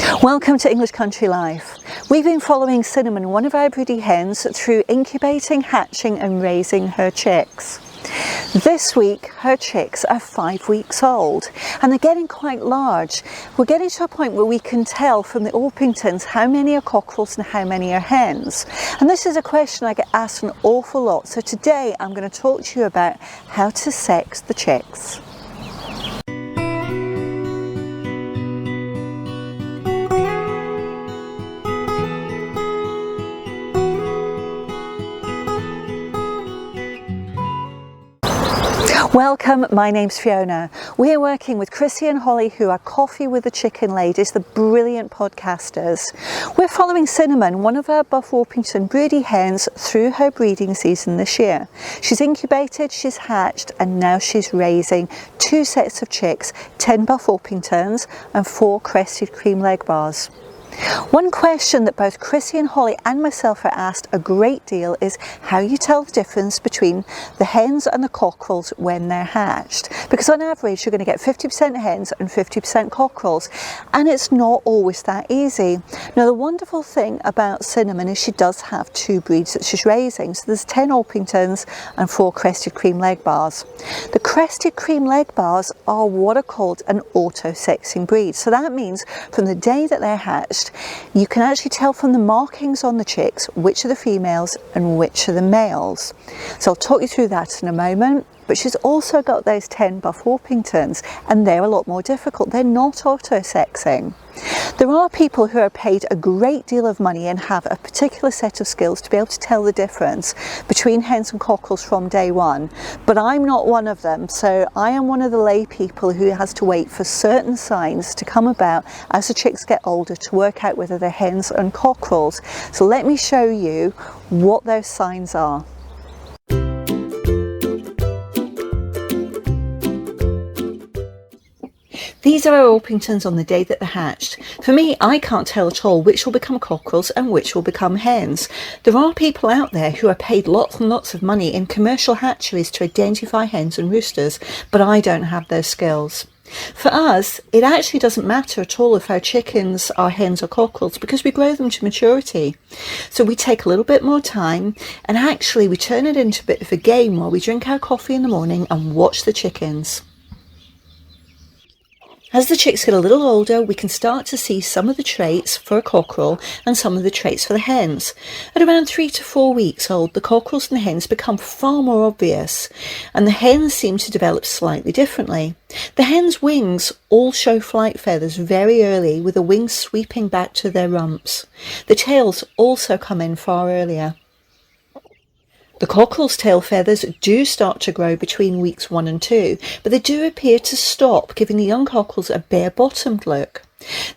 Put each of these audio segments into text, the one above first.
Welcome to English Country Life. We've been following Cinnamon, one of our broody hens, through incubating, hatching and raising her chicks. This week her chicks are 5 weeks old and they're getting quite large. We're getting to a point where we can tell from the Orpingtons how many are cockerels and how many are hens. And this is a question I get asked an awful lot, so today I'm going to talk to you about how to sex the chicks. Welcome, my name's Fiona. We are working with Chrissy and Holly, who are Coffee with the Chicken Ladies, the brilliant podcasters. We're following Cinnamon, one of our Buff Orpington broody hens, through her breeding season this year. She's incubated, she's hatched, and now she's raising 2 sets of chicks, 10 Buff Orpingtons and 4 crested cream leg bars. One question that both Chrissy and Holly and myself are asked a great deal is how you tell the difference between the hens and the cockerels when they're hatched. Because on average you're going to get 50% hens and 50% cockerels, and it's not always that easy. Now the wonderful thing about Cinnamon is she does have 2 breeds that she's raising. So there's 10 Orpingtons and 4 crested cream leg bars. The crested cream leg bars are what are called an auto-sexing breed. So that means from the day that they're hatched, you can actually tell from the markings on the chicks which are the females and which are the males. So I'll talk you through that in a moment. But she's also got those 10 Buff Orpingtons, and they're a lot more difficult. They're not auto-sexing. There are people who are paid a great deal of money and have a particular set of skills to be able to tell the difference between hens and cockerels from day one. But I'm not one of them, so I am one of the lay people who has to wait for certain signs to come about as the chicks get older to work out whether they're hens and cockerels. So let me show you what those signs are. These are our Orpingtons on the day that they're hatched. For me, I can't tell at all which will become cockerels and which will become hens. There are people out there who are paid lots and lots of money in commercial hatcheries to identify hens and roosters, but I don't have those skills. For us, it actually doesn't matter at all if our chickens are hens or cockerels because we grow them to maturity. So we take a little bit more time and actually we turn it into a bit of a game while we drink our coffee in the morning and watch the chickens. As the chicks get a little older, we can start to see some of the traits for a cockerel and some of the traits for the hens. At around 3 to 4 weeks old, the cockerels and the hens become far more obvious, and the hens seem to develop slightly differently. The hens' wings all show flight feathers very early, with the wings sweeping back to their rumps. The tails also come in far earlier. The cockerel's tail feathers do start to grow between weeks 1 and 2, but they do appear to stop, giving the young cockerels a bare-bottomed look.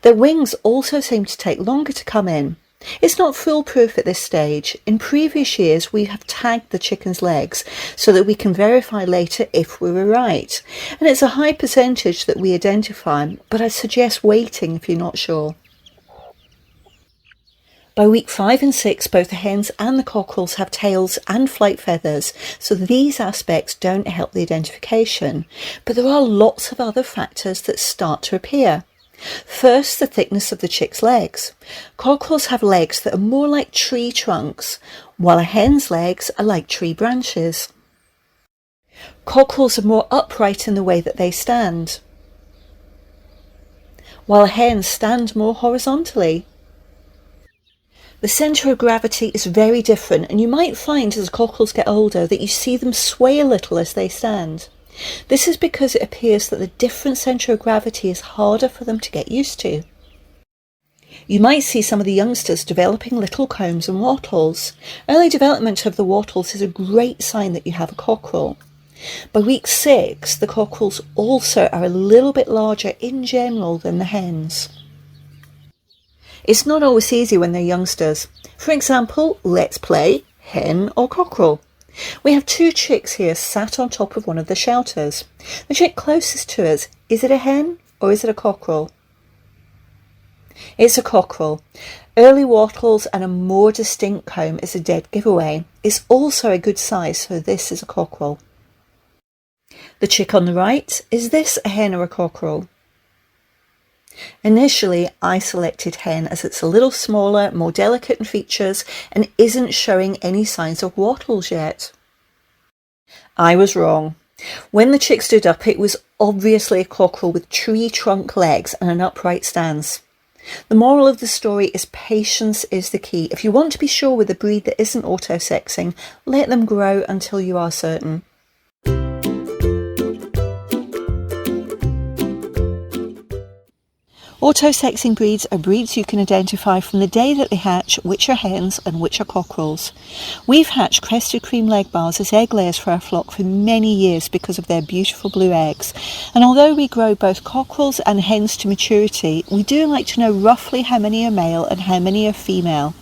Their wings also seem to take longer to come in. It's not foolproof at this stage. In previous years we have tagged the chickens' legs so that we can verify later if we were right. And it's a high percentage that we identify, but I suggest waiting if you're not sure. By week 5 and 6, both the hens and the cockerels have tails and flight feathers, so these aspects don't help the identification. But there are lots of other factors that start to appear. First, the thickness of the chick's legs. Cockerels have legs that are more like tree trunks, while a hen's legs are like tree branches. Cockerels are more upright in the way that they stand, while hens stand more horizontally. The centre of gravity is very different, and you might find as cockerels get older that you see them sway a little as they stand. This is because it appears that the different centre of gravity is harder for them to get used to. You might see some of the youngsters developing little combs and wattles. Early development of the wattles is a great sign that you have a cockerel. By week 6, the cockerels also are a little bit larger in general than the hens. It's not always easy when they're youngsters. For example, let's play hen or cockerel. We have 2 chicks here sat on top of one of the shelters. The chick closest to us, is it a hen or is it a cockerel? It's a cockerel. Early wattles and a more distinct comb is a dead giveaway. It's also a good size, so this is a cockerel. The chick on the right, is this a hen or a cockerel? Initially, I selected Hen as it's a little smaller, more delicate in features, and isn't showing any signs of wattles yet. I was wrong. When the chick stood up, it was obviously a cockerel with tree trunk legs and an upright stance. The moral of the story is patience is the key. If you want to be sure with a breed that isn't auto-sexing, let them grow until you are certain. Auto-sexing breeds are breeds you can identify from the day that they hatch which are hens and which are cockerels. We've hatched crested cream leg bars as egg layers for our flock for many years because of their beautiful blue eggs. And although we grow both cockerels and hens to maturity, we do like to know roughly how many are male and how many are female.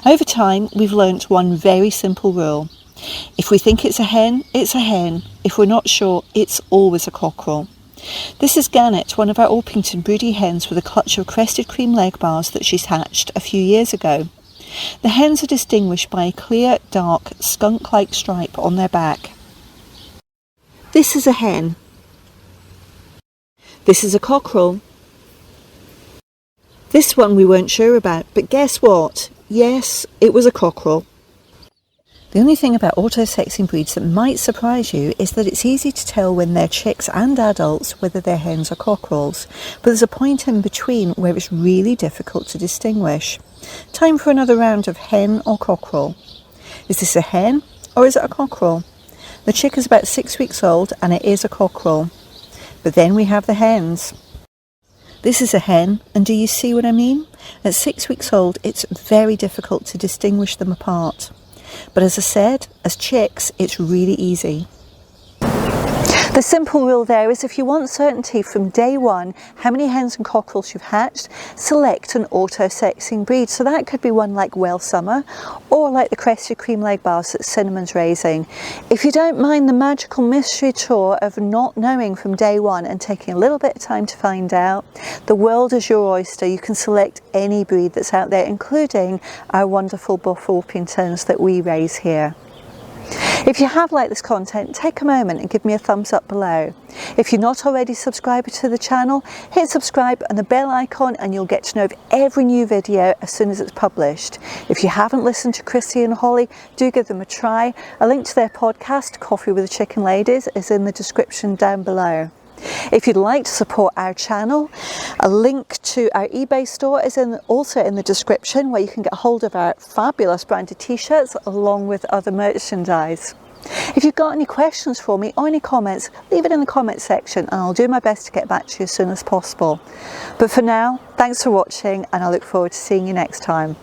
Over time, we've learnt one very simple rule. If we think it's a hen, it's a hen. If we're not sure, it's always a cockerel. This is Gannet, one of our Orpington Broody hens with a clutch of crested cream leg bars that she's hatched a few years ago. The hens are distinguished by a clear, dark, skunk-like stripe on their back. This is a hen. This is a cockerel. This one we weren't sure about, but guess what? Yes, it was a cockerel. The only thing about auto-sexing breeds that might surprise you is that it's easy to tell when they're chicks and adults whether they're hens or cockerels, but there's a point in between where it's really difficult to distinguish. Time for another round of hen or cockerel. Is this a hen or is it a cockerel? The chick is about 6 weeks old and it is a cockerel. But then we have the hens. This is a hen, and do you see what I mean? At 6 weeks old, it's very difficult to distinguish them apart. But as I said, as chicks, it's really easy. The simple rule there is if you want certainty from day one how many hens and cockerels you've hatched, select an auto-sexing breed. So that could be one like Well Summer or like the crested cream leg bars that Cinnamon's raising. If you don't mind the magical mystery tour of not knowing from day one and taking a little bit of time to find out, the world is your oyster. You can select any breed that's out there, including our wonderful buff Orpingtons that we raise here. If you have liked this content, take a moment and give me a thumbs up below. If you're not already a subscriber to the channel, hit subscribe and the bell icon and you'll get to know of every new video as soon as it's published. If you haven't listened to Chrissy and Holly, do give them a try. A link to their podcast, Coffee with the Chicken Ladies, is in the description down below. If you'd like to support our channel, a link to our eBay store is also in the description, where you can get hold of our fabulous branded t-shirts along with other merchandise. If you've got any questions for me or any comments, leave it in the comments section and I'll do my best to get back to you as soon as possible. But for now, thanks for watching and I look forward to seeing you next time.